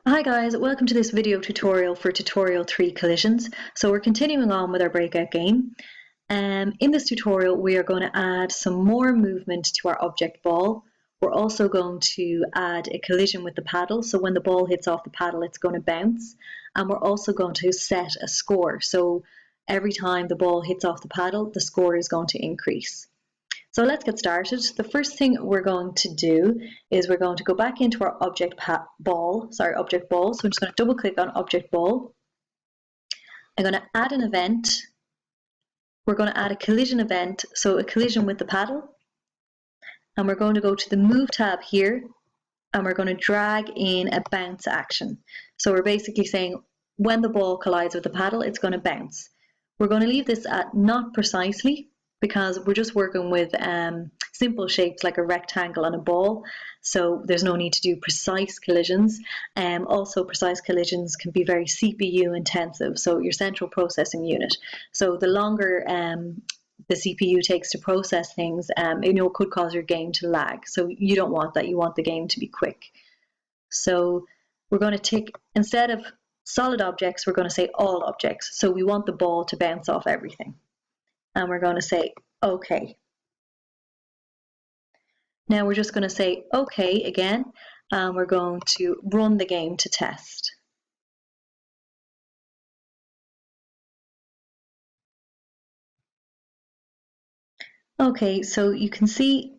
Hi guys, welcome to this video tutorial for tutorial 3 collisions. So we're continuing on with our breakout game. In this tutorial we are going to add some more movement to our object ball. We're also going to add a collision with the paddle, so when the ball hits off the paddle it's going to bounce. And we're also going to set a score, so every time the ball hits off the paddle the score is going to increase. So let's get started. The first thing we're going to do is we're going to go back into our object ball. So I'm just going to double click on object ball. I'm going to add an event. We're going to add a collision event, so a collision with the paddle. And we're going to go to the move tab here and we're going to drag in a bounce action. So we're basically saying when the ball collides with the paddle, it's going to bounce. We're going to leave this at not precisely, because we're just working with simple shapes like a rectangle and a ball, so there's no need to do precise collisions. Also, precise collisions can be very CPU intensive, so your central processing unit. So the longer the CPU takes to process things, it could cause your game to lag. So you don't want that. You want the game to be quick. So we're going to tick, instead of solid objects, we're going to say all objects. So we want the ball to bounce off everything. And we're going to say OK. Now we're just going to say OK again, and we're going to run the game to test. Okay, so you can see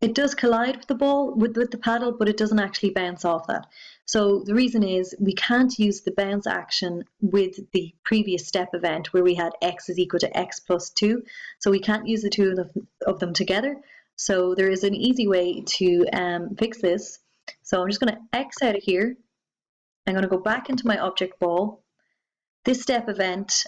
it does collide with the ball, with the paddle, but it doesn't actually bounce off that. So the reason is we can't use the bounce action with the previous step event where we had x is equal to x plus 2. So we can't use the two of them together. So there is an easy way to fix this. So I'm just going to X out of here. I'm going to go back into my object ball. This step event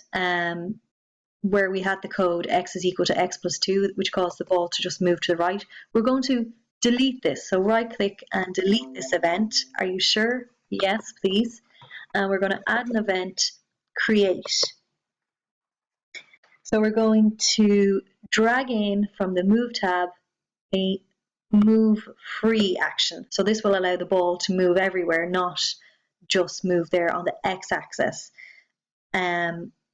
where we had the code x is equal to x plus 2, which caused the ball to just move to the right, we're going to delete this. So right click and delete this event. Are you sure? Yes, please. And we're going to add an event, create. So we're going to drag in from the move tab a move free action. So this will allow the ball to move everywhere, not just move there on the x-axis.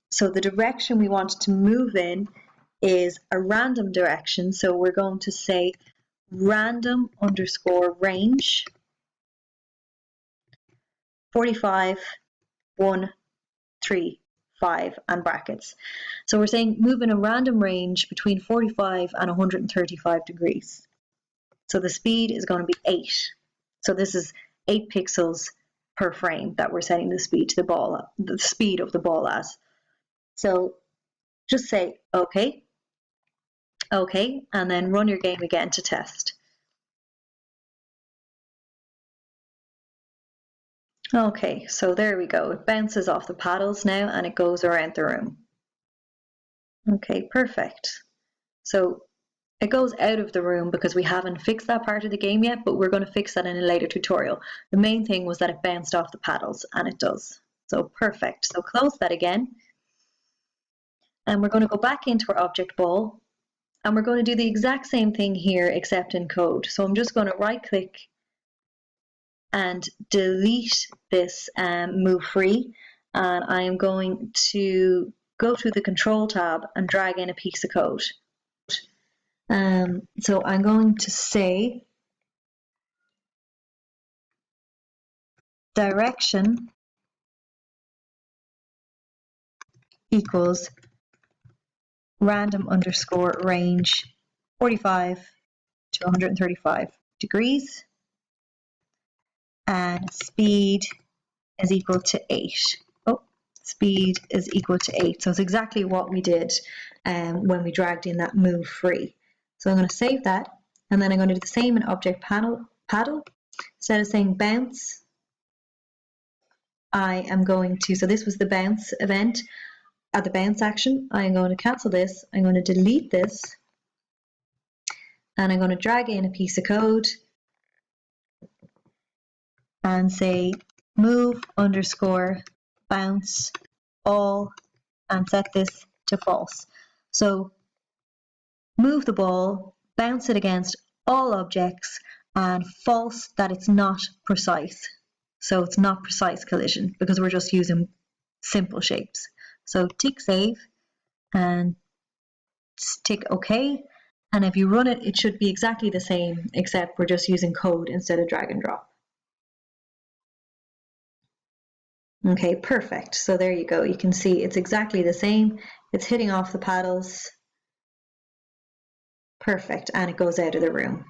So the direction we want to move in is a random direction. So we're going to say random underscore range 45 1 3 5 and brackets. So we're saying move in a random range between 45 and 135 degrees. So the speed is going to be 8. So this is 8 pixels per frame that we're setting the speed to the speed of the ball as. So just say OK, OK, and then run your game again to test. OK, so there we go. It bounces off the paddles now and it goes around the room. OK, perfect. So it goes out of the room because we haven't fixed that part of the game yet, but we're going to fix that in a later tutorial. The main thing was that it bounced off the paddles, and it does. So perfect. So close that again. And we're going to go back into our object ball, and we're going to do the exact same thing here except in code. So I'm just going to right click and delete this move free, and I am going to go to the control tab and drag in a piece of code. So I'm going to say direction equals random underscore range 45 to 135 degrees, and speed is equal to 8. Oh, speed is equal to 8. So it's exactly what we did when we dragged in that move free. So I'm going to save that, and then I'm going to do the same in object paddle. Instead of saying bounce, I am going to, so this was the bounce event, at the bounce action, I'm going to cancel this, I'm going to delete this, and I'm going to drag in a piece of code and say move underscore bounce all, and set this to false. So move the ball, bounce it against all objects, and false that it's not precise. So it's not precise collision because we're just using simple shapes. So tick save and tick OK. And if you run it, it should be exactly the same, except we're just using code instead of drag and drop. Okay, perfect. So there you go. You can see it's exactly the same. It's hitting off the paddles. Perfect. And it goes out of the room.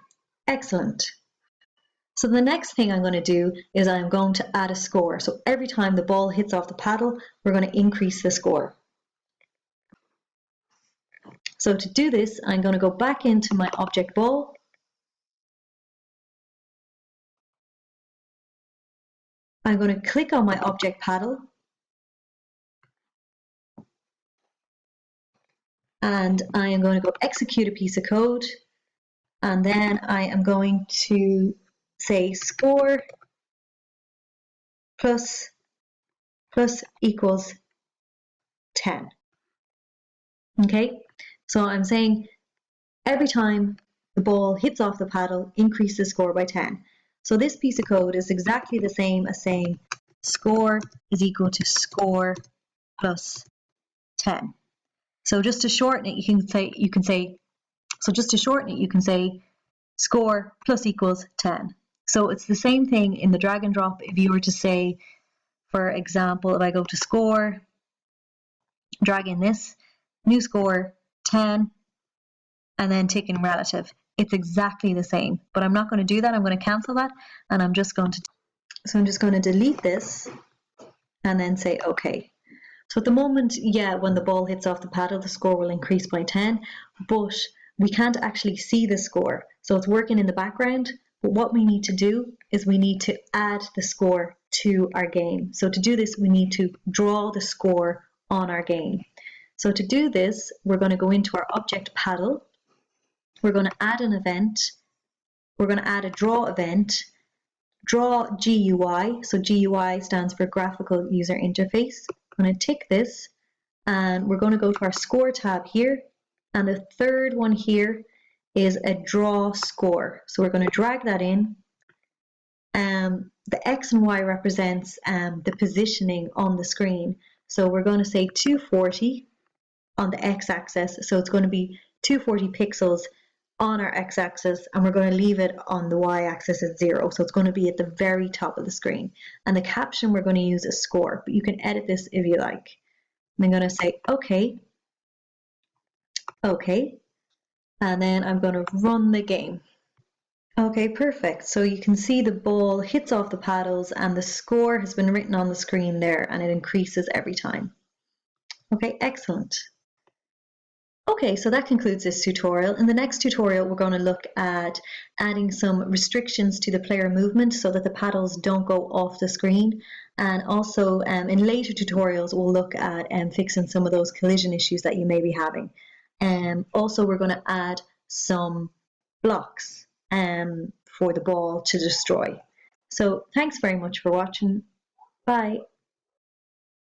Excellent. So the next thing I'm going to do is I'm going to add a score. So every time the ball hits off the paddle, we're going to increase the score. So to do this, I'm going to go back into my object ball. I'm going to click on my object paddle. And I am going to go execute a piece of code. And then I am going to say score plus equals 10. Okay, so I'm saying every time the ball hits off the paddle, increase the score by 10. So this piece of code is exactly the same as saying score is equal to score plus 10. So just to shorten it, you can say score plus equals 10. So it's the same thing in the drag and drop. If you were to say, for example, if I go to score, drag in this, new score 10, and then tick in relative. It's exactly the same, but I'm not going to do that. I'm going to cancel that, and I'm just going to delete this and then say OK. So at the moment, yeah, when the ball hits off the paddle, the score will increase by 10, but we can't actually see the score. So it's working in the background, but what we need to do is we need to add the score to our game. So to do this, we need to draw the score on our game. So to do this, we're going to go into our object paddle. We're going to add an event. We're going to add a draw event. Draw GUI. So GUI stands for Graphical User Interface. I'm going to tick this, and we're going to go to our score tab here. And the third one here is a draw score. So we're going to drag that in. The X and Y represents the positioning on the screen. So we're going to say 240 on the X-axis. So it's going to be 240 pixels on our X-axis, and we're going to leave it on the Y-axis at 0. So it's going to be at the very top of the screen. And the caption, we're going to use a score, but you can edit this if you like. I'm going to say OK, OK, and then I'm going to run the game. Okay, perfect. So you can see the ball hits off the paddles and the score has been written on the screen there, and it increases every time. Okay, excellent. Okay, so that concludes this tutorial. In the next tutorial, we're going to look at adding some restrictions to the player movement so that the paddles don't go off the screen. And also in later tutorials, we'll look at fixing some of those collision issues that you may be having. Also, we're going to add some blocks for the ball to destroy. So thanks very much for watching. Bye.